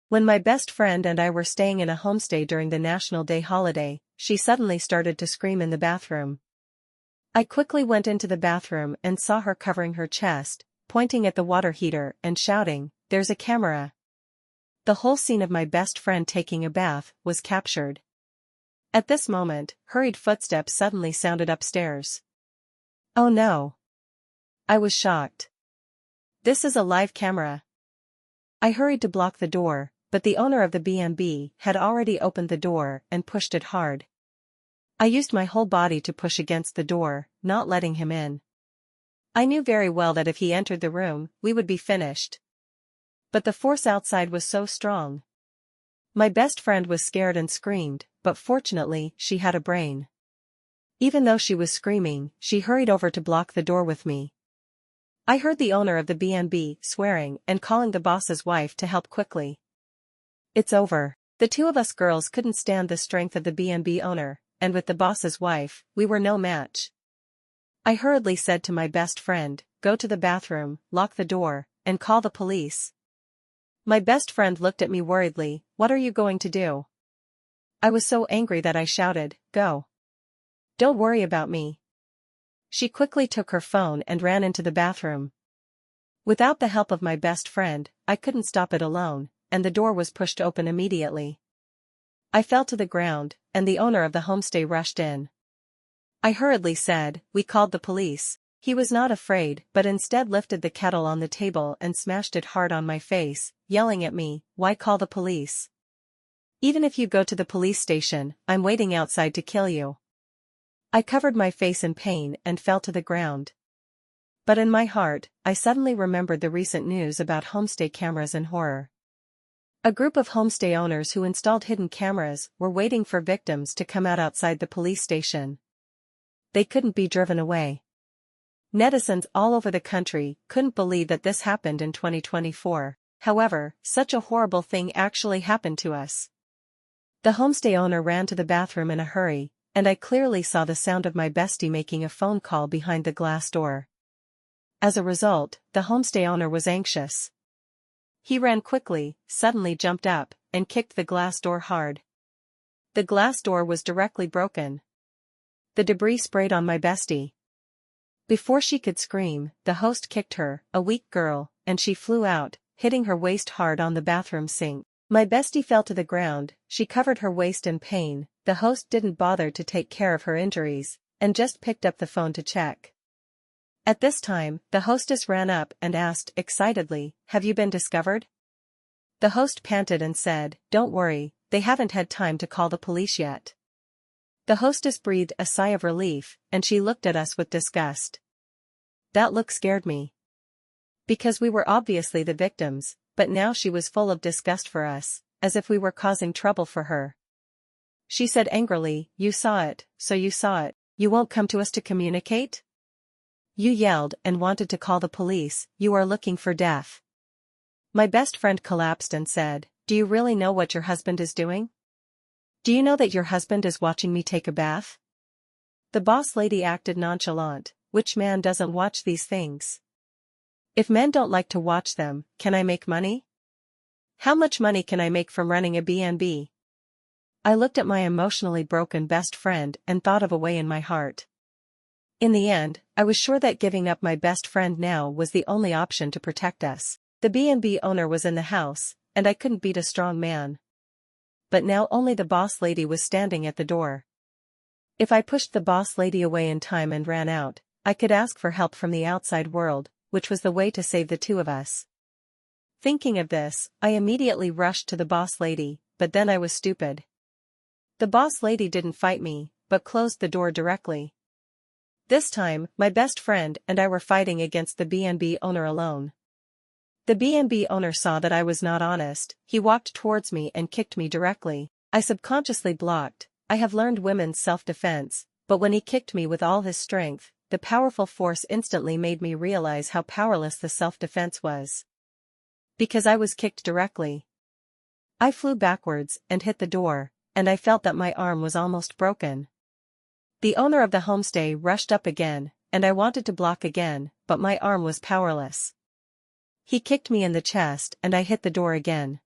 When my best friend and I were staying in a homestay during the National Day holiday, she suddenly started to scream in the bathroom. I quickly went into the bathroom and saw her covering her chest, pointing at the water heater and shouting, "There's a camera." The whole scene of my best friend taking a bath was captured. At this moment, hurried footsteps suddenly sounded upstairs. Oh no! I was shocked. This is a live camera. I hurried to block the door, but the owner of the B&B had already opened the door and pushed it hard. I used my whole body to push against the door, not letting him in. I knew very well that if he entered the room, we would be finished. But the force outside was so strong. My best friend was scared and screamed, but fortunately, she had a brain. Even though she was screaming, she hurried over to block the door with me. I heard the owner of the B&B swearing and calling the boss's wife to help quickly. It's over. The two of us girls couldn't stand the strength of the B&B owner, and with the boss's wife, we were no match. I hurriedly said to my best friend, "Go to the bathroom, lock the door, and call the police." My best friend looked at me worriedly. "What are you going to do?" I was so angry that I shouted, "Go. Don't worry about me." She quickly took her phone and ran into the bathroom. Without the help of my best friend, I couldn't stop it alone, and the door was pushed open immediately. I fell to the ground, and the owner of the homestay rushed in. I hurriedly said, "We called the police." He was not afraid but instead lifted the kettle on the table and smashed it hard on my face, yelling at me, "Why call the police? Even if you go to the police station, I'm waiting outside to kill you." I covered my face in pain and fell to the ground. But in my heart, I suddenly remembered the recent news about homestay cameras and horror. A group of homestay owners who installed hidden cameras were waiting for victims to come out outside the police station. They couldn't be driven away. Netizens all over the country couldn't believe that this happened in 2024. However, such a horrible thing actually happened to us. The homestay owner ran to the bathroom in a hurry, and I clearly saw the sound of my bestie making a phone call behind the glass door. As a result, the homestay owner was anxious. He ran quickly, suddenly jumped up, and kicked the glass door hard. The glass door was directly broken. The debris sprayed on my bestie. Before she could scream, the host kicked her, a weak girl, and she flew out, hitting her waist hard on the bathroom sink. My bestie fell to the ground, she covered her waist in pain. The host didn't bother to take care of her injuries, and just picked up the phone to check. At this time, the hostess ran up and asked excitedly, "Have you been discovered?" The host panted and said, "Don't worry, they haven't had time to call the police yet." The hostess breathed a sigh of relief, and she looked at us with disgust. That look scared me. Because we were obviously the victims, but now she was full of disgust for us, as if we were causing trouble for her. She said angrily, "You saw it, so you saw it. You won't come to us to communicate? You yelled and wanted to call the police. You are looking for death." My best friend collapsed and said, "Do you really know what your husband is doing? Do you know that your husband is watching me take a bath?" The boss lady acted nonchalant. Which man doesn't watch these things? If men don't like to watch them, can I make money? How much money can I make from running a B&B? I looked at my emotionally broken best friend and thought of a way in my heart. In the end, I was sure that giving up my best friend now was the only option to protect us. The B&B owner was in the house, and I couldn't beat a strong man. But now only the boss lady was standing at the door. If I pushed the boss lady away in time and ran out, I could ask for help from the outside world, which was the way to save the two of us. Thinking of this, I immediately rushed to the boss lady, but then I was stupid. The boss lady didn't fight me, but closed the door directly. This time, my best friend and I were fighting against the B&B owner alone. The B&B owner saw that I was not honest. He walked towards me and kicked me directly. I subconsciously blocked. I have learned women's self-defense, but when he kicked me with all his strength, the powerful force instantly made me realize how powerless the self-defense was. Because I was kicked directly, I flew backwards and hit the door, and I felt that my arm was almost broken. The owner of the homestay rushed up again, and I wanted to block again, but my arm was powerless. He kicked me in the chest and I hit the door again.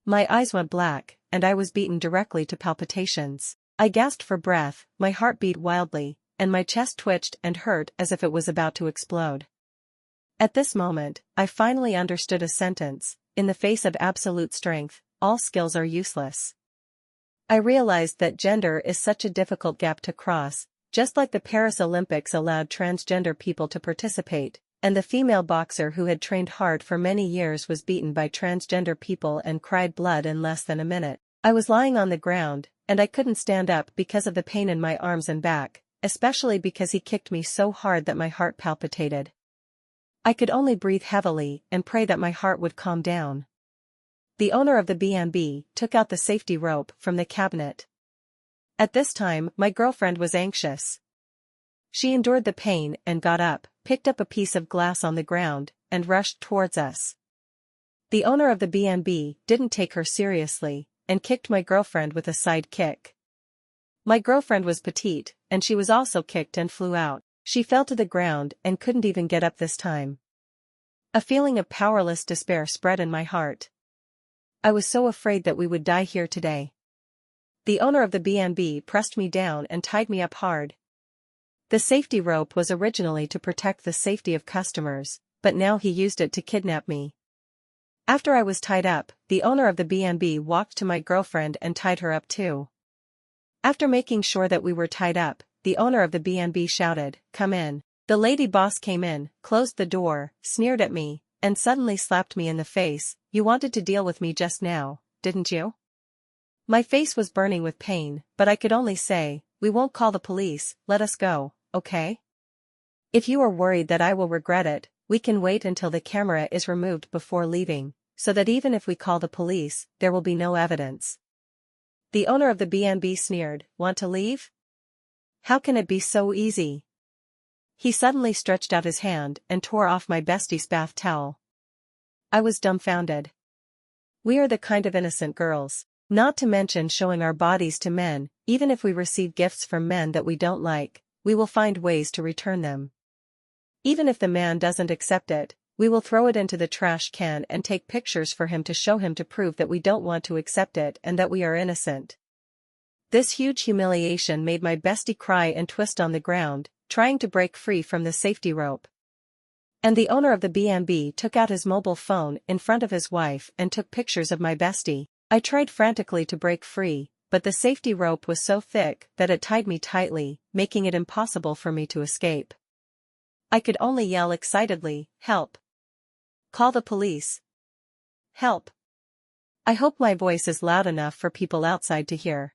My eyes went black, and I was beaten directly to palpitations. I gasped for breath, my heart beat wildly, and my chest twitched and hurt as if it was about to explode. At this moment, I finally understood a sentence: in the face of absolute strength, all skills are useless. I realized that gender is such a difficult gap to cross, just like the Paris Olympics allowed transgender people to participate, and the female boxer who had trained hard for many years was beaten by transgender people and cried blood in less than a minute. I was lying on the ground, and I couldn't stand up because of the pain in my arms and back, especially because he kicked me so hard that my heart palpitated. I could only breathe heavily and pray that my heart would calm down. The owner of the B&B took out the safety rope from the cabinet. At this time, my girlfriend was anxious. She endured the pain and got up, picked up a piece of glass on the ground, and rushed towards us. The owner of the B&B didn't take her seriously, and kicked my girlfriend with a side kick. My girlfriend was petite, and she was also kicked and flew out. She fell to the ground and couldn't even get up this time. A feeling of powerless despair spread in my heart. I was so afraid that we would die here today. The owner of the B&B pressed me down and tied me up hard. The safety rope was originally to protect the safety of customers, but now he used it to kidnap me. After I was tied up, the owner of the B&B walked to my girlfriend and tied her up too. After making sure that we were tied up, the owner of the B&B shouted, "Come in." The lady boss came in, closed the door, sneered at me, and suddenly slapped me in the face. "You wanted to deal with me just now, didn't you?" My face was burning with pain, but I could only say, "We won't call the police, let us go, okay? If you are worried that I will regret it, we can wait until the camera is removed before leaving, so that even if we call the police, there will be no evidence." The owner of the B&B sneered, "Want to leave? How can it be so easy?" He suddenly stretched out his hand and tore off my bestie's bath towel. I was dumbfounded. We are the kind of innocent girls, not to mention showing our bodies to men. Even if we receive gifts from men that we don't like, we will find ways to return them. Even if the man doesn't accept it, we will throw it into the trash can and take pictures for him to prove that we don't want to accept it and that we are innocent. This huge humiliation made my bestie cry and twist on the ground, trying to break free from the safety rope. And the owner of the B&B took out his mobile phone in front of his wife and took pictures of my bestie. I tried frantically to break free, but the safety rope was so thick that it tied me tightly, making it impossible for me to escape. I could only yell excitedly, "Help! Call the police! Help!" I hope my voice is loud enough for people outside to hear.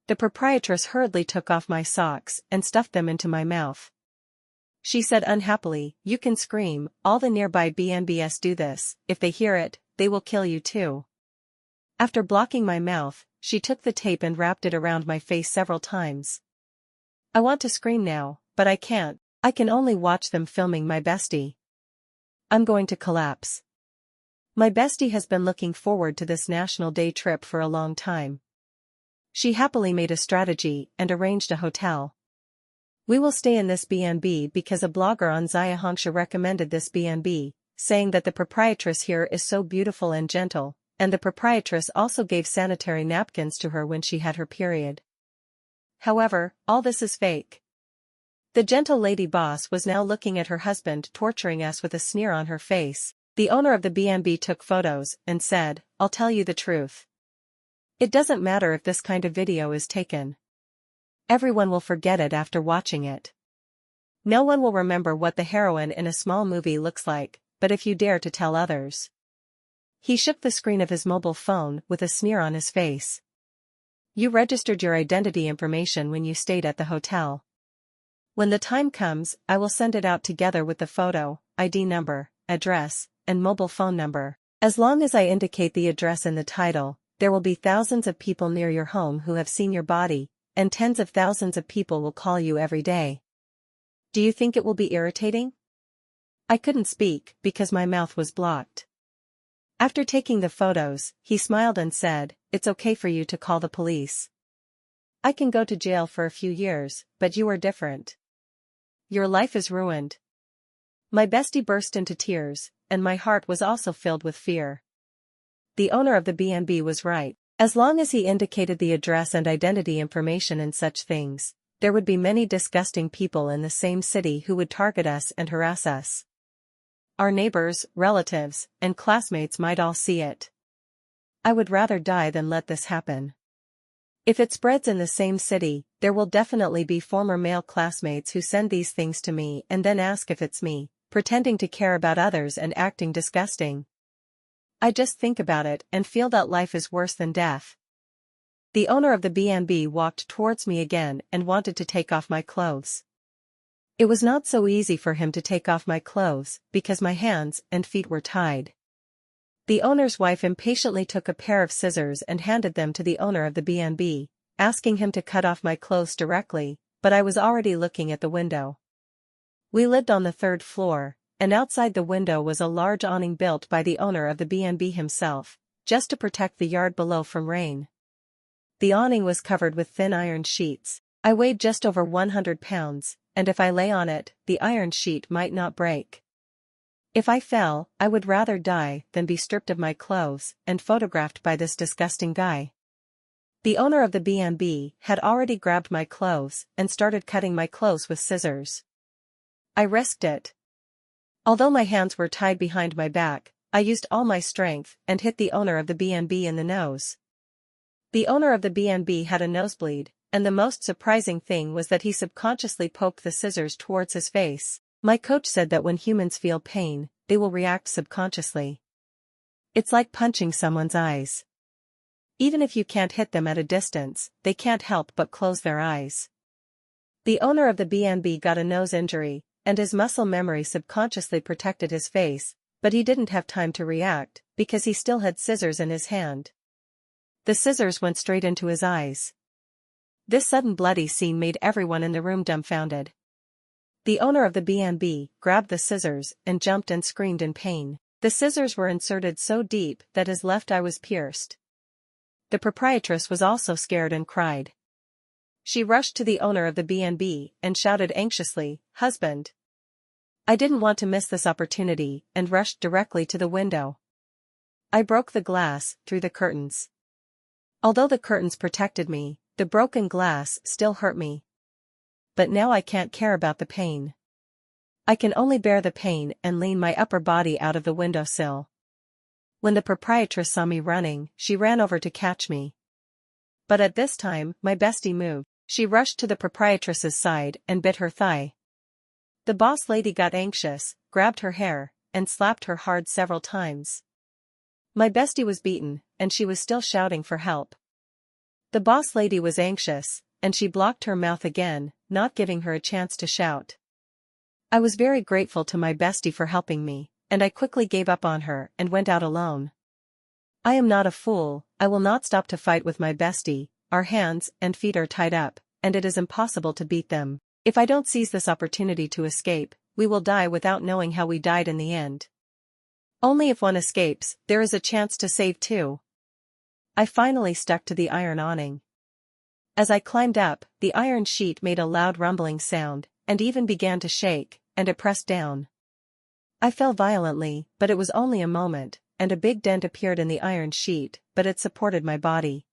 The proprietress hurriedly took off my socks and stuffed them into my mouth. She said unhappily, "You can scream, all the nearby B&Bs do this. If they hear it, they will kill you too." After blocking my mouth, she took the tape and wrapped it around my face several times. I want to scream now, but I can't. I can only watch them filming my bestie. I'm going to collapse. My bestie has been looking forward to this National Day trip for a long time. She happily made a strategy and arranged a hotel. We will stay in this B&B because a blogger on Xiahongsha recommended this B&B, saying that the proprietress here is so beautiful and gentle, and the proprietress also gave sanitary napkins to her when she had her period. However, all this is fake. The gentle lady boss was now looking at her husband torturing us with a sneer on her face. The owner of the B&B took photos and said, "I'll tell you the truth. It doesn't matter if this kind of video is taken. Everyone will forget it after watching it. No one will remember what the heroine in a small movie looks like, but if you dare to tell others." He shook the screen of his mobile phone with a sneer on his face. "You registered your identity information when you stayed at the hotel. When the time comes, I will send it out together with the photo, ID number, address, and mobile phone number. As long as I indicate the address in the title, there will be thousands of people near your home who have seen your body, and tens of thousands of people will call you every day. Do you think it will be irritating?" I couldn't speak because my mouth was blocked. After taking the photos, he smiled and said, "It's okay for you to call the police. I can go to jail for a few years, but you are different. Your life is ruined." My bestie burst into tears, and my heart was also filled with fear. The owner of the B&B was right. As long as he indicated the address and identity information and such things, there would be many disgusting people in the same city who would target us and harass us. Our neighbors, relatives, and classmates might all see it. I would rather die than let this happen. If it spreads in the same city, there will definitely be former male classmates who send these things to me and then ask if it's me, pretending to care about others and acting disgusting. I just think about it and feel that life is worse than death. The owner of the B&B walked towards me again and wanted to take off my clothes. It was not so easy for him to take off my clothes because my hands and feet were tied. The owner's wife impatiently took a pair of scissors and handed them to the owner of the B&B, asking him to cut off my clothes directly, but I was already looking at the window. We lived on the 3rd floor, and outside the window was a large awning built by the owner of the B&B himself, just to protect the yard below from rain. The awning was covered with thin iron sheets. I weighed just over 100 pounds, and if I lay on it, the iron sheet might not break. If I fell, I would rather die than be stripped of my clothes and photographed by this disgusting guy. The owner of the B&B had already grabbed my clothes and started cutting my clothes with scissors. I risked it. Although my hands were tied behind my back, I used all my strength and hit the owner of the B&B in the nose. The owner of the B&B had a nosebleed, and the most surprising thing was that he subconsciously poked the scissors towards his face. My coach said that when humans feel pain, they will react subconsciously. It's like punching someone's eyes. Even if you can't hit them at a distance, they can't help but close their eyes. The owner of the B&B got a nose injury, and his muscle memory subconsciously protected his face, but he didn't have time to react, because he still had scissors in his hand. The scissors went straight into his eyes. This sudden bloody scene made everyone in the room dumbfounded. The owner of the B&B grabbed the scissors and jumped and screamed in pain. The scissors were inserted so deep that his left eye was pierced. The proprietress was also scared and cried. She rushed to the owner of the B&B and shouted anxiously, "Husband!" I didn't want to miss this opportunity and rushed directly to the window. I broke the glass through the curtains. Although the curtains protected me, the broken glass still hurt me. But now I can't care about the pain. I can only bear the pain and lean my upper body out of the windowsill. When the proprietress saw me running, she ran over to catch me. But at this time, my bestie moved. She rushed to the proprietress's side and bit her thigh. The boss lady got anxious, grabbed her hair, and slapped her hard several times. My bestie was beaten, and she was still shouting for help. The boss lady was anxious, and she blocked her mouth again, not giving her a chance to shout. I was very grateful to my bestie for helping me, and I quickly gave up on her and went out alone. I am not a fool. I will not stop to fight with my bestie. Our hands and feet are tied up, and it is impossible to beat them. If I don't seize this opportunity to escape, we will die without knowing how we died in the end. Only if one escapes, there is a chance to save two. I finally stuck to the iron awning. As I climbed up, the iron sheet made a loud rumbling sound, and even began to shake, and it pressed down. I fell violently, but it was only a moment, and a big dent appeared in the iron sheet, but it supported my body.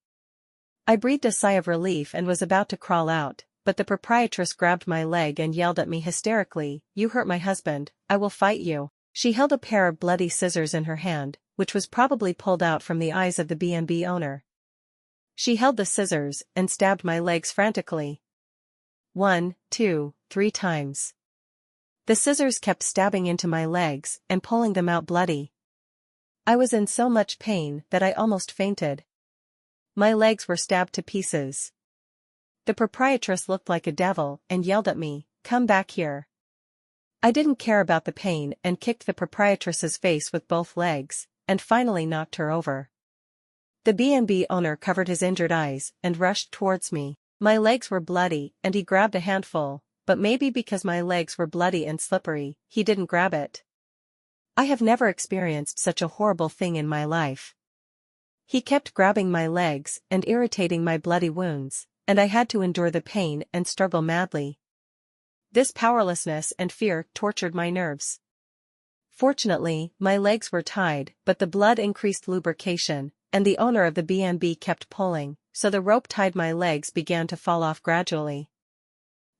I breathed a sigh of relief and was about to crawl out, but the proprietress grabbed my leg and yelled at me hysterically, "You hurt my husband, I will fight you." She held a pair of bloody scissors in her hand, which was probably pulled out from the eyes of the B&B owner. She held the scissors and stabbed my legs frantically. 1, 2, 3 times. The scissors kept stabbing into my legs and pulling them out bloody. I was in so much pain that I almost fainted. My legs were stabbed to pieces. The proprietress looked like a devil and yelled at me, "Come back here." I didn't care about the pain and kicked the proprietress's face with both legs, and finally knocked her over. The B&B owner covered his injured eyes and rushed towards me. My legs were bloody and he grabbed a handful, but maybe because my legs were bloody and slippery, he didn't grab it. I have never experienced such a horrible thing in my life. He kept grabbing my legs and irritating my bloody wounds, and I had to endure the pain and struggle madly. This powerlessness and fear tortured my nerves. Fortunately, my legs were tied, but the blood increased lubrication, and the owner of the B&B kept pulling, so the rope tied my legs began to fall off gradually.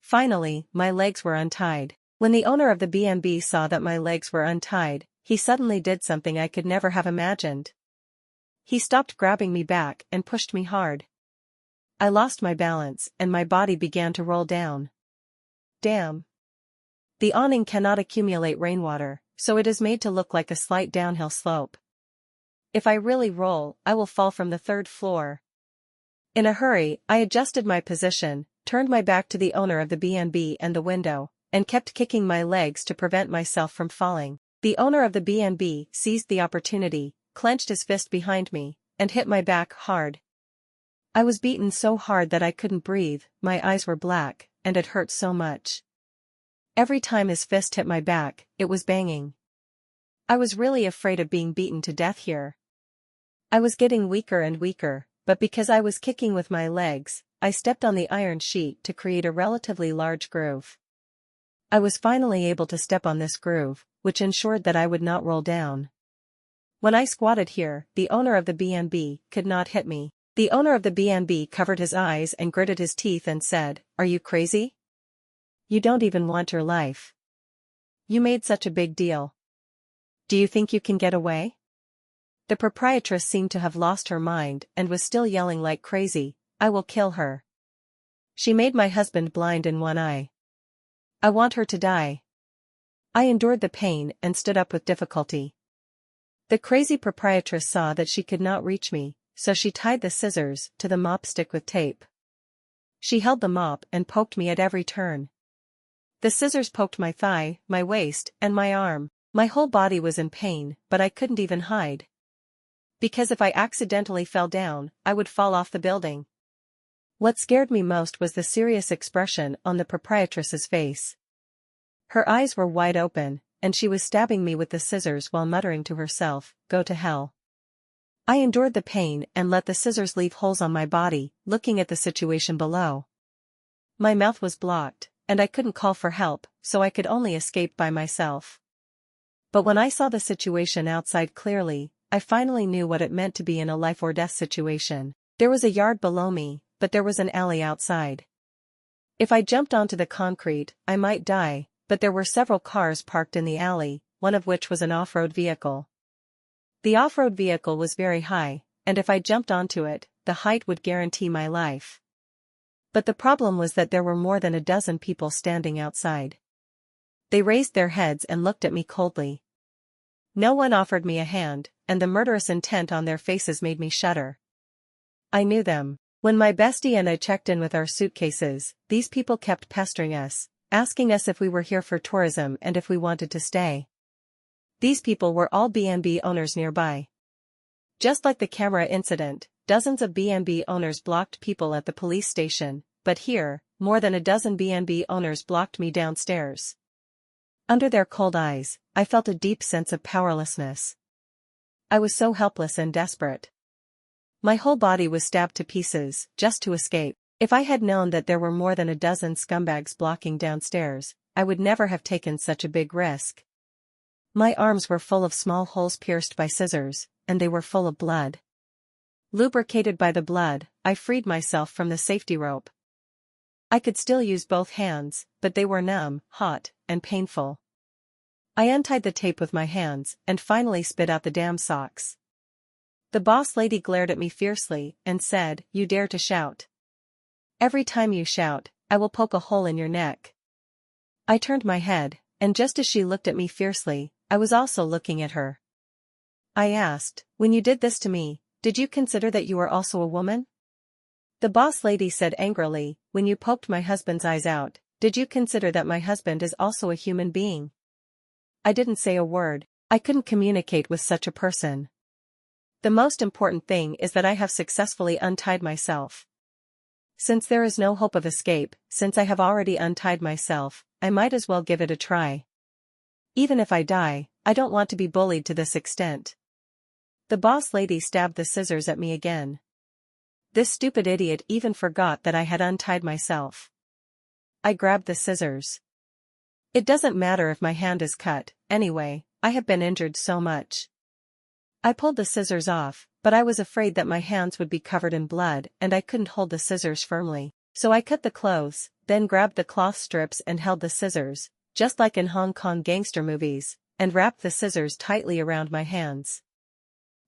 Finally, my legs were untied. When the owner of the B&B saw that my legs were untied, he suddenly did something I could never have imagined. He stopped grabbing me back and pushed me hard. I lost my balance, and my body began to roll down. Damn. The awning cannot accumulate rainwater, so it is made to look like a slight downhill slope. If I really roll, I will fall from the 3rd floor. In a hurry, I adjusted my position, turned my back to the owner of the B&B and the window, and kept kicking my legs to prevent myself from falling. The owner of the B&B seized the opportunity, clenched his fist behind me, and hit my back hard. I was beaten so hard that I couldn't breathe, my eyes were black, and it hurt so much. Every time his fist hit my back, it was banging. I was really afraid of being beaten to death here. I was getting weaker and weaker, but because I was kicking with my legs, I stepped on the iron sheet to create a relatively large groove. I was finally able to step on this groove, which ensured that I would not roll down. When I squatted here, the owner of the B&B could not hit me. The owner of the B&B covered his eyes and gritted his teeth and said, "Are you crazy? You don't even want your life. You made such a big deal. Do you think you can get away?" The proprietress seemed to have lost her mind and was still yelling like crazy, "I will kill her. She made my husband blind in one eye. I want her to die." I endured the pain and stood up with difficulty. The crazy proprietress saw that she could not reach me, so she tied the scissors to the mop stick with tape. She held the mop and poked me at every turn. The scissors poked my thigh, my waist, and my arm. My whole body was in pain, but I couldn't even hide. Because if I accidentally fell down, I would fall off the building. What scared me most was the serious expression on the proprietress's face. Her eyes were wide open, and she was stabbing me with the scissors while muttering to herself, "Go to hell." I endured the pain and let the scissors leave holes on my body, looking at the situation below. My mouth was blocked, and I couldn't call for help, so I could only escape by myself. But when I saw the situation outside clearly, I finally knew what it meant to be in a life-or-death situation. There was a yard below me, but there was an alley outside. If I jumped onto the concrete, I might die, but there were several cars parked in the alley, one of which was an off-road vehicle. The off-road vehicle was very high, and if I jumped onto it, the height would guarantee my life. But the problem was that there were more than a dozen people standing outside. They raised their heads and looked at me coldly. No one offered me a hand, and the murderous intent on their faces made me shudder. I knew them. When my bestie and I checked in with our suitcases, these people kept pestering us, asking us if we were here for tourism and if we wanted to stay. These people were all B&B owners nearby. Just like the camera incident, dozens of B&B owners blocked people at the police station, but here, more than a dozen B&B owners blocked me downstairs. Under their cold eyes, I felt a deep sense of powerlessness. I was so helpless and desperate. My whole body was stabbed to pieces, just to escape. If I had known that there were more than a dozen scumbags blocking downstairs, I would never have taken such a big risk. My arms were full of small holes pierced by scissors, and they were full of blood. Lubricated by the blood, I freed myself from the safety rope. I could still use both hands, but they were numb, hot, and painful. I untied the tape with my hands and finally spit out the damn socks. The boss lady glared at me fiercely and said, "You dare to shout. Every time you shout, I will poke a hole in your neck." I turned my head, and just as she looked at me fiercely, I was also looking at her. I asked, "When you did this to me, did you consider that you were also a woman?" The boss lady said angrily, "When you poked my husband's eyes out, did you consider that my husband is also a human being?" I didn't say a word. I couldn't communicate with such a person. The most important thing is that I have successfully untied myself. Since there is no hope of escape, since I have already untied myself, I might as well give it a try. Even if I die, I don't want to be bullied to this extent. The boss lady stabbed the scissors at me again. This stupid idiot even forgot that I had untied myself. I grabbed the scissors. It doesn't matter if my hand is cut, anyway, I have been injured so much. I pulled the scissors off, but I was afraid that my hands would be covered in blood and I couldn't hold the scissors firmly. So I cut the clothes, then grabbed the cloth strips and held the scissors, just like in Hong Kong gangster movies, and wrapped the scissors tightly around my hands.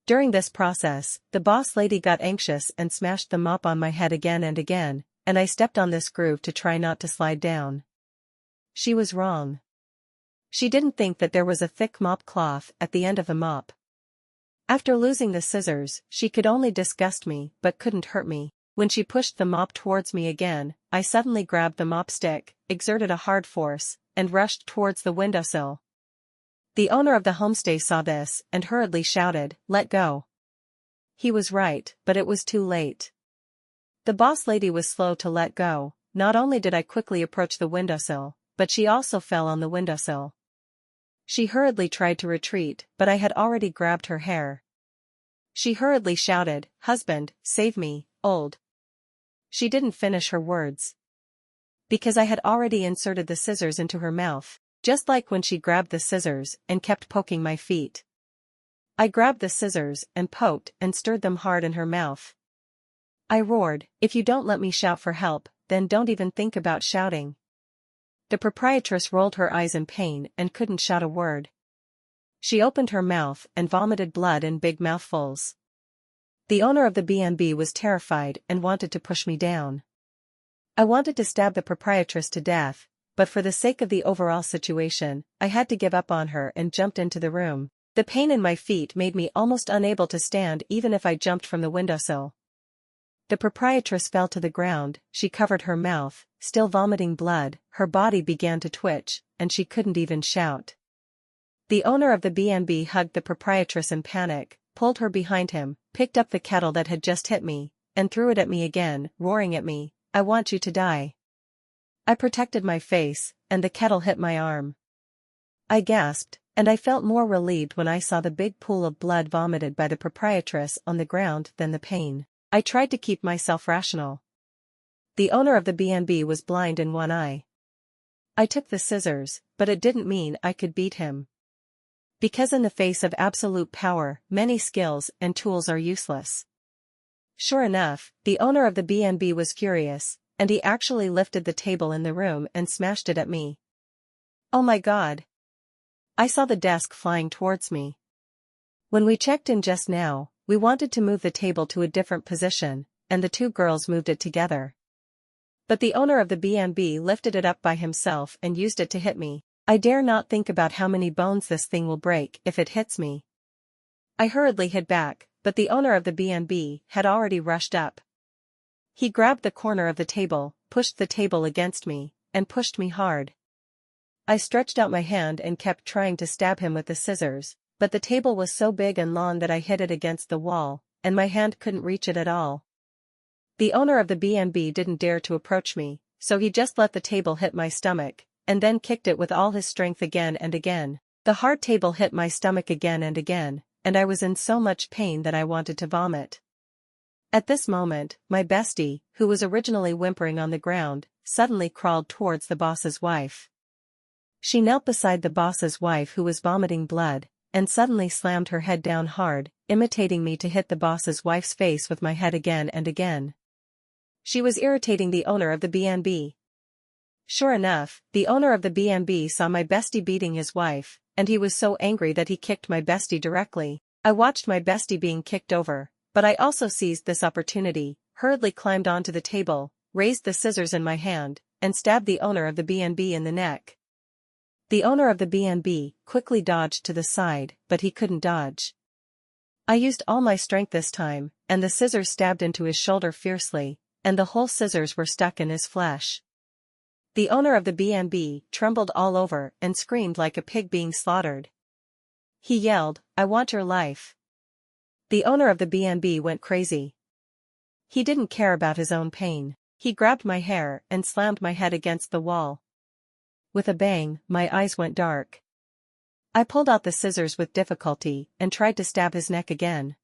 During this process, the boss lady got anxious and smashed the mop on my head again and again, and I stepped on this groove to try not to slide down. She was wrong. She didn't think that there was a thick mop cloth at the end of the mop. After losing the scissors, she could only disgust me but couldn't hurt me. When she pushed the mop towards me again, I suddenly grabbed the mop stick, exerted a hard force, and rushed towards the windowsill. The owner of the homestay saw this and hurriedly shouted, "Let go." He was right, but it was too late. The boss lady was slow to let go. Not only did I quickly approach the windowsill, but she also fell on the windowsill. She hurriedly tried to retreat, but I had already grabbed her hair. She hurriedly shouted, "Husband, save me, old." She didn't finish her words. Because I had already inserted the scissors into her mouth, just like when she grabbed the scissors and kept poking my feet. I grabbed the scissors and poked and stirred them hard in her mouth. I roared, "If you don't let me shout for help, then don't even think about shouting." The proprietress rolled her eyes in pain and couldn't shout a word. She opened her mouth and vomited blood in big mouthfuls. The owner of the B&B was terrified and wanted to push me down. I wanted to stab the proprietress to death, but for the sake of the overall situation, I had to give up on her and jumped into the room. The pain in my feet made me almost unable to stand even if I jumped from the windowsill. The proprietress fell to the ground, she covered her mouth, still vomiting blood, her body began to twitch, and she couldn't even shout. The owner of the B&B hugged the proprietress in panic, pulled her behind him, picked up the kettle that had just hit me, and threw it at me again, roaring at me, "I want you to die." I protected my face, and the kettle hit my arm. I gasped, and I felt more relieved when I saw the big pool of blood vomited by the proprietress on the ground than the pain. I tried to keep myself rational. The owner of the B&B was blind in one eye. I took the scissors, but it didn't mean I could beat him. Because in the face of absolute power, many skills and tools are useless. Sure enough, the owner of the B&B was furious, and he actually lifted the table in the room and smashed it at me. Oh my God! I saw the desk flying towards me. When we checked in just now, we wanted to move the table to a different position, and the two girls moved it together. But the owner of the B&B lifted it up by himself and used it to hit me. I dare not think about how many bones this thing will break if it hits me. I hurriedly hid back, but the owner of the B&B had already rushed up. He grabbed the corner of the table, pushed the table against me, and pushed me hard. I stretched out my hand and kept trying to stab him with the scissors, but the table was so big and long that I hit it against the wall, and my hand couldn't reach it at all. The owner of the B&B didn't dare to approach me, so he just let the table hit my stomach, and then kicked it with all his strength again and again. The hard table hit my stomach again, and I was in so much pain that I wanted to vomit. At this moment, my bestie, who was originally whimpering on the ground, suddenly crawled towards the boss's wife. She knelt beside the boss's wife who was vomiting blood, and suddenly slammed her head down hard, imitating me to hit the boss's wife's face with my head again and again. She was irritating the owner of the B&B. Sure enough, the owner of the B&B saw my bestie beating his wife, and he was so angry that he kicked my bestie directly. I watched my bestie being kicked over, but I also seized this opportunity, hurriedly climbed onto the table, raised the scissors in my hand, and stabbed the owner of the B&B in the neck. The owner of the B&B quickly dodged to the side, but he couldn't dodge. I used all my strength this time, and the scissors stabbed into his shoulder fiercely, and the whole scissors were stuck in his flesh. The owner of the B&B trembled all over and screamed like a pig being slaughtered. He yelled, "I want your life." The owner of the B&B went crazy. He didn't care about his own pain. He grabbed my hair and slammed my head against the wall. With a bang, my eyes went dark. I pulled out the scissors with difficulty and tried to stab his neck again.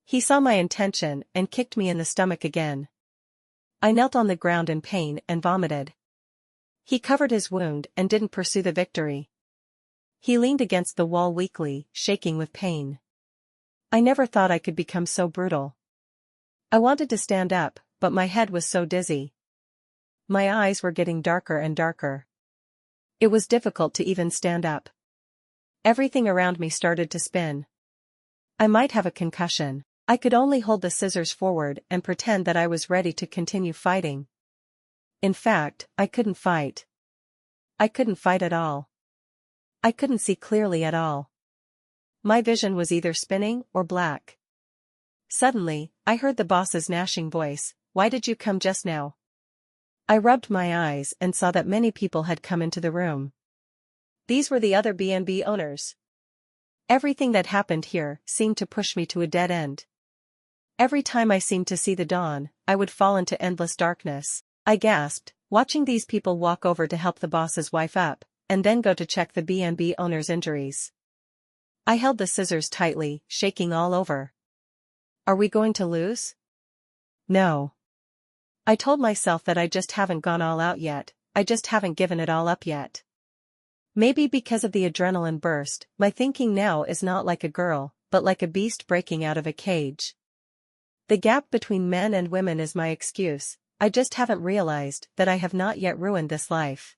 He saw my intention and kicked me in the stomach again. I knelt on the ground in pain and vomited. He covered his wound and didn't pursue the victory. He leaned against the wall weakly, shaking with pain. I never thought I could become so brutal. I wanted to stand up, but my head was so dizzy. My eyes were getting darker and darker. It was difficult to even stand up. Everything around me started to spin. I might have a concussion. I could only hold the scissors forward and pretend that I was ready to continue fighting. In fact, I couldn't fight. I couldn't fight at all. I couldn't see clearly at all. My vision was either spinning or black. Suddenly, I heard the boss's gnashing voice, "Why did you come just now?" I rubbed my eyes and saw that many people had come into the room. These were the other B&B owners. Everything that happened here seemed to push me to a dead end. Every time I seemed to see the dawn, I would fall into endless darkness. I gasped, watching these people walk over to help the boss's wife up, and then go to check the B&B owner's injuries. I held the scissors tightly, shaking all over. Are we going to lose? No. I told myself that I just haven't gone all out yet, I just haven't given it all up yet. Maybe because of the adrenaline burst, my thinking now is not like a girl, but like a beast breaking out of a cage. The gap between men and women is my excuse, I just haven't realized that I have not yet ruined this life.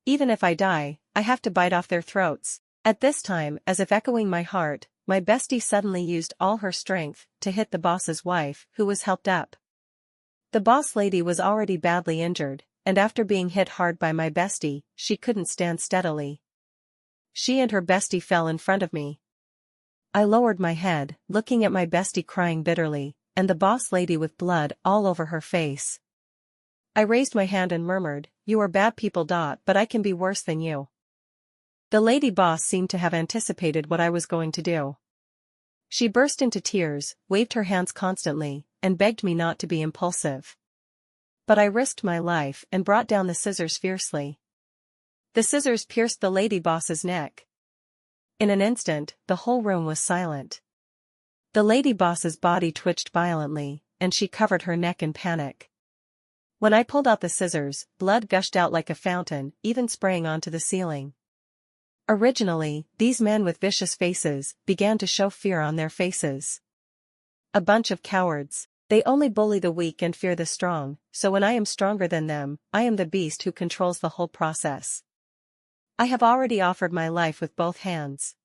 Even if I die, I have to bite off their throats. At this time, as if echoing my heart, my bestie suddenly used all her strength to hit the boss's wife, who was helped up. The boss lady was already badly injured, and after being hit hard by my bestie, she couldn't stand steadily. She and her bestie fell in front of me. I lowered my head, looking at my bestie crying bitterly, and the boss lady with blood all over her face. I raised my hand and murmured, "You are bad people, but I can be worse than you." The lady boss seemed to have anticipated what I was going to do. She burst into tears, waved her hands constantly, and begged me not to be impulsive. But I risked my life and brought down the scissors fiercely. The scissors pierced the lady boss's neck. In an instant, the whole room was silent. The lady boss's body twitched violently, and she covered her neck in panic. When I pulled out the scissors, blood gushed out like a fountain, even spraying onto the ceiling. Originally, these men with vicious faces began to show fear on their faces. A bunch of cowards. They only bully the weak and fear the strong, so when I am stronger than them, I am the beast who controls the whole process. I have already offered my life with both hands.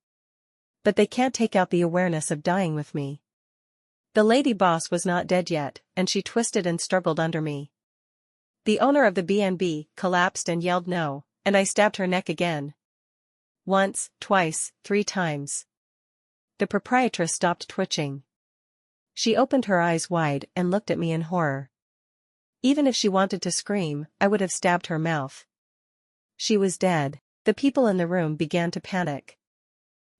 But they can't take out the awareness of dying with me. The lady boss was not dead yet, and she twisted and struggled under me. The owner of the B&B collapsed and yelled no, and I stabbed her neck again. Once, twice, 3 times. The proprietress stopped twitching. She opened her eyes wide and looked at me in horror. Even if she wanted to scream, I would have stabbed her mouth. She was dead. The people in the room began to panic.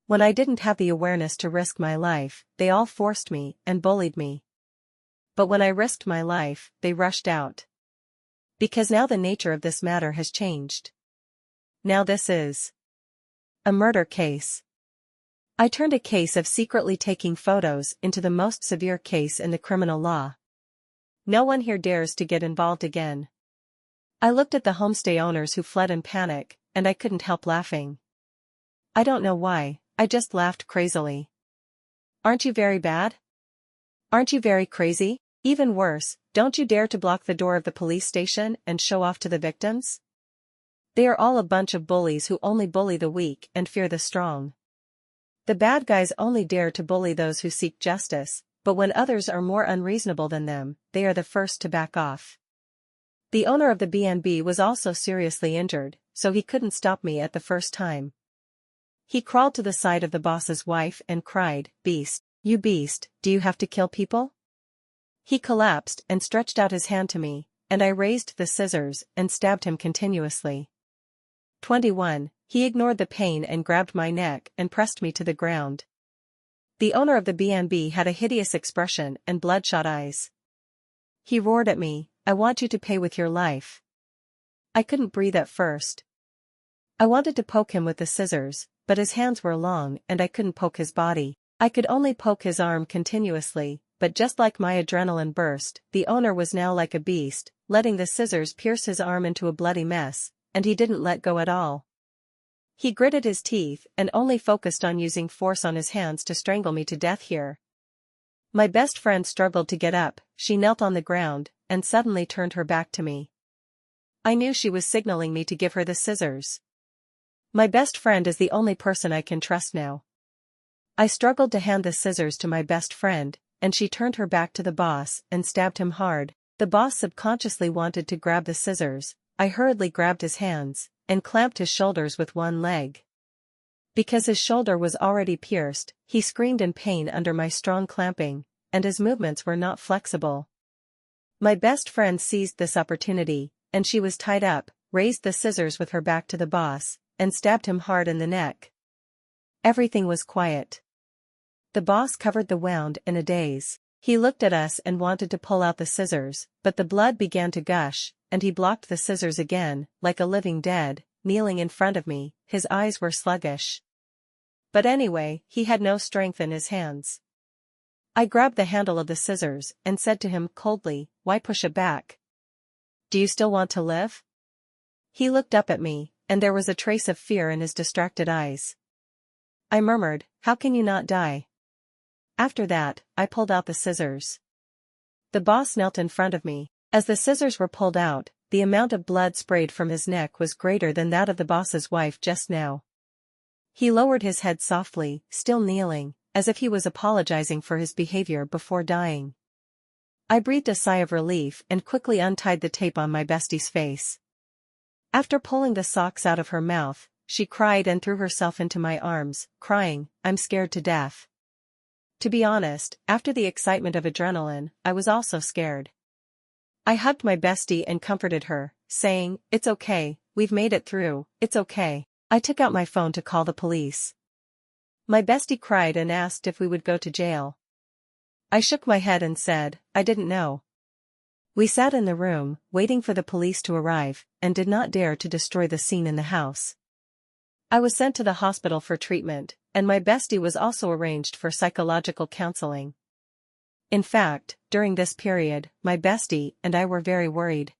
When I didn't have the awareness to risk my life, they all forced me and bullied me. But when I risked my life, they rushed out. Because now the nature of this matter has changed. Now this is a murder case. I turned a case of secretly taking photos into the most severe case in the criminal law. No one here dares to get involved again. I looked at the homestay owners who fled in panic, and I couldn't help laughing. I don't know why, I just laughed crazily. Aren't you very bad? Aren't you very crazy? Even worse, don't you dare to block the door of the police station and show off to the victims? They are all a bunch of bullies who only bully the weak and fear the strong. The bad guys only dare to bully those who seek justice, but when others are more unreasonable than them, they are the first to back off. The owner of the B&B was also seriously injured, so he couldn't stop me at the first time. He crawled to the side of the boss's wife and cried, "Beast, you beast, do you have to kill people?" He collapsed and stretched out his hand to me, and I raised the scissors and stabbed him continuously. 21. He ignored the pain and grabbed my neck and pressed me to the ground. The owner of the B&B had a hideous expression and bloodshot eyes. He roared at me, "I want you to pay with your life." I couldn't breathe at first. I wanted to poke him with the scissors, but his hands were long and I couldn't poke his body. I could only poke his arm continuously, but just like my adrenaline burst, the owner was now like a beast, letting the scissors pierce his arm into a bloody mess, and he didn't let go at all. He gritted his teeth and only focused on using force on his hands to strangle me to death here. My best friend struggled to get up, she knelt on the ground, and suddenly turned her back to me. I knew she was signaling me to give her the scissors. My best friend is the only person I can trust now. I struggled to hand the scissors to my best friend, and she turned her back to the boss and stabbed him hard. The boss subconsciously wanted to grab the scissors. I hurriedly grabbed his hands and clamped his shoulders with one leg. Because his shoulder was already pierced, he screamed in pain under my strong clamping, and his movements were not flexible. My best friend seized this opportunity, and she was tied up, raised the scissors with her back to the boss, and stabbed him hard in the neck. Everything was quiet. The boss covered the wound in a daze. He looked at us and wanted to pull out the scissors, but the blood began to gush, and he blocked the scissors again, like a living dead, kneeling in front of me. His eyes were sluggish. But anyway, he had no strength in his hands. I grabbed the handle of the scissors and said to him coldly, "Why push it back? Do you still want to live?" He looked up at me, and there was a trace of fear in his distracted eyes. I murmured, "How can you not die?" After that, I pulled out the scissors. The boss knelt in front of me. As the scissors were pulled out, the amount of blood sprayed from his neck was greater than that of the boss's wife just now. He lowered his head softly, still kneeling, as if he was apologizing for his behavior before dying. I breathed a sigh of relief and quickly untied the tape on my bestie's face. After pulling the socks out of her mouth, she cried and threw herself into my arms, crying, "I'm scared to death." To be honest, after the excitement of adrenaline, I was also scared. I hugged my bestie and comforted her, saying, "It's okay, we've made it through, it's okay." I took out my phone to call the police. My bestie cried and asked if we would go to jail. I shook my head and said, "I didn't know." We sat in the room, waiting for the police to arrive, and did not dare to destroy the scene in the house. I was sent to the hospital for treatment, and my bestie was also arranged for psychological counseling. In fact, during this period, my bestie and I were very worried.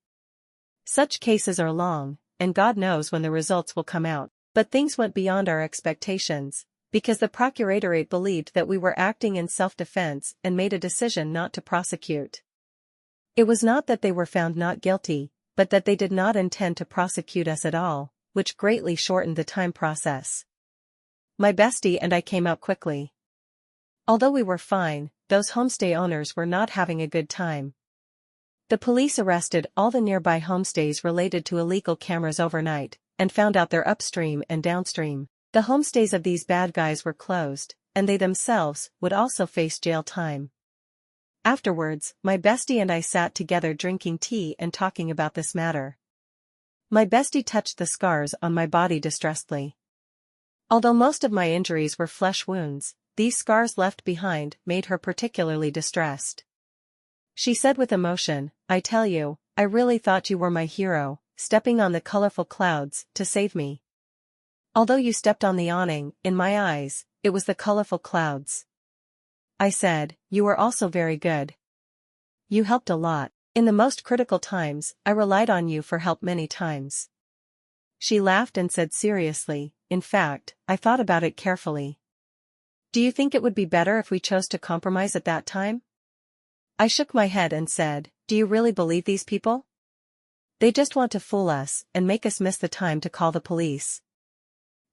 Such cases are long, and God knows when the results will come out, but things went beyond our expectations, because the procuratorate believed that we were acting in self-defense and made a decision not to prosecute. It was not that they were found not guilty, but that they did not intend to prosecute us at all, which greatly shortened the time process. My bestie and I came out quickly. Although we were fine, those homestay owners were not having a good time. The police arrested all the nearby homestays related to illegal cameras overnight, and found out their upstream and downstream. The homestays of these bad guys were closed, and they themselves would also face jail time. Afterwards, my bestie and I sat together drinking tea and talking about this matter. My bestie touched the scars on my body distressedly. Although most of my injuries were flesh wounds, these scars left behind made her particularly distressed. She said with emotion, "I tell you, I really thought you were my hero, stepping on the colorful clouds to save me. Although you stepped on the awning, in my eyes, it was the colorful clouds." I said, "You were also very good. You helped a lot. In the most critical times, I relied on you for help many times." She laughed and said seriously, "In fact, I thought about it carefully. Do you think it would be better if we chose to compromise at that time?" I shook my head and said, "Do you really believe these people? They just want to fool us and make us miss the time to call the police.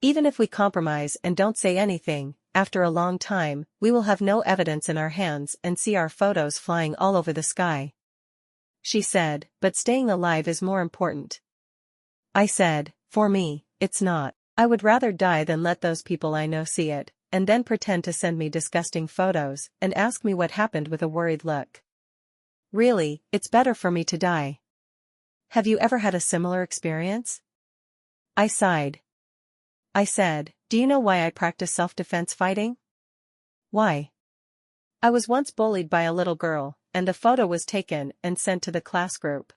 Even if we compromise and don't say anything, after a long time, we will have no evidence in our hands and see our photos flying all over the sky." She said, "But staying alive is more important." I said, "For me, it's not. I would rather die than let those people I know see it, and then pretend to send me disgusting photos and ask me what happened with a worried look. Really, it's better for me to die." Have you ever had a similar experience? I sighed. I said, "Do you know why I practice self-defense fighting?" "Why?" "I was once bullied by a little girl, and the photo was taken and sent to the class group.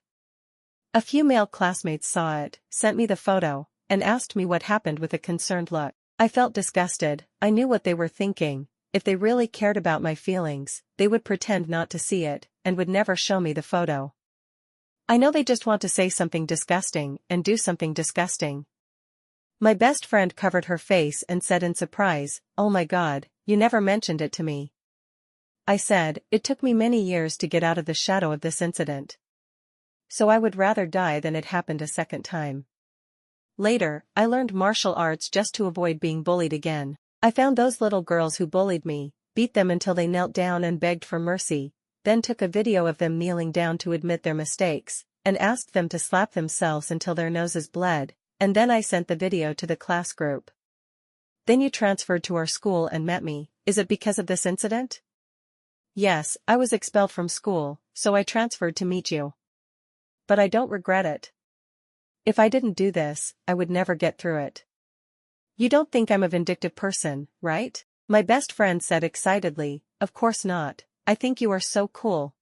A few male classmates saw it, sent me the photo, and asked me what happened with a concerned look. I felt disgusted. I knew what they were thinking. If they really cared about my feelings, they would pretend not to see it, and would never show me the photo. I know they just want to say something disgusting and do something disgusting. My best friend covered her face and said in surprise, "Oh my God, you never mentioned it to me." I said, "It took me many years to get out of the shadow of this incident. So I would rather die than it happened a second time." Later, I learned martial arts just to avoid being bullied again. I found those little girls who bullied me, beat them until they knelt down and begged for mercy, then took a video of them kneeling down to admit their mistakes, and asked them to slap themselves until their noses bled, and then I sent the video to the class group. "Then you transferred to our school and met me, is it because of this incident?" "Yes, I was expelled from school, so I transferred to meet you. But I don't regret it. If I didn't do this, I would never get through it." "You don't think I'm a vindictive person, right?" My best friend said excitedly, "Of course not, I think you are so cool.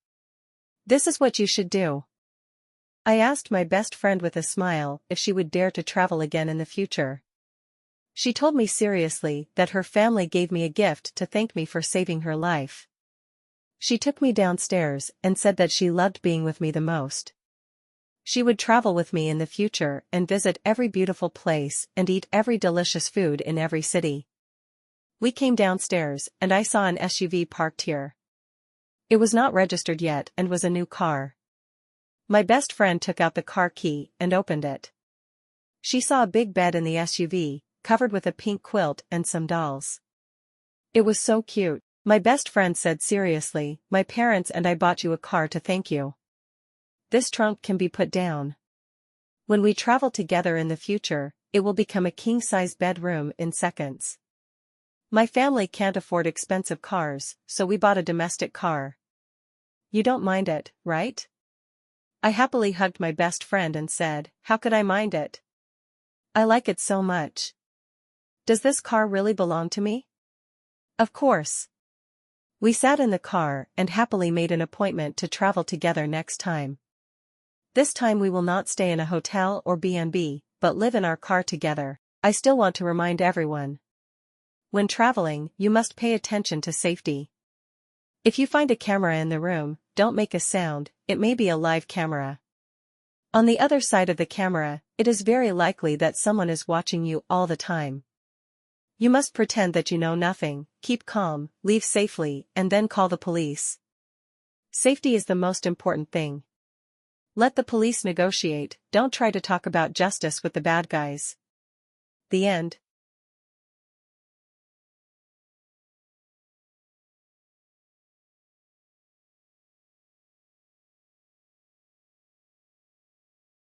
This is what you should do." I asked my best friend with a smile if she would dare to travel again in the future. She told me seriously that her family gave me a gift to thank me for saving her life. She took me downstairs and said that she loved being with me the most. She would travel with me in the future and visit every beautiful place and eat every delicious food in every city. We came downstairs and I saw an SUV parked here. It was not registered yet and was a new car. My best friend took out the car key and opened it. She saw a big bed in the SUV, covered with a pink quilt and some dolls. It was so cute. My best friend said seriously, "My parents and I bought you a car to thank you. This trunk can be put down. When we travel together in the future, it will become a king-size bedroom in seconds." My family can't afford expensive cars, so we bought a domestic car. "You don't mind it, right?" I happily hugged my best friend and said, "How could I mind it? I like it so much." "Does this car really belong to me?" "Of course." We sat in the car and happily made an appointment to travel together next time. This time we will not stay in a hotel or B&B, but live in our car together. I still want to remind everyone. When traveling, you must pay attention to safety. If you find a camera in the room, don't make a sound, it may be a live camera. On the other side of the camera, it is very likely that someone is watching you all the time. You must pretend that you know nothing, keep calm, leave safely, and then call the police. Safety is the most important thing. Let the police negotiate, don't try to talk about justice with the bad guys. The end.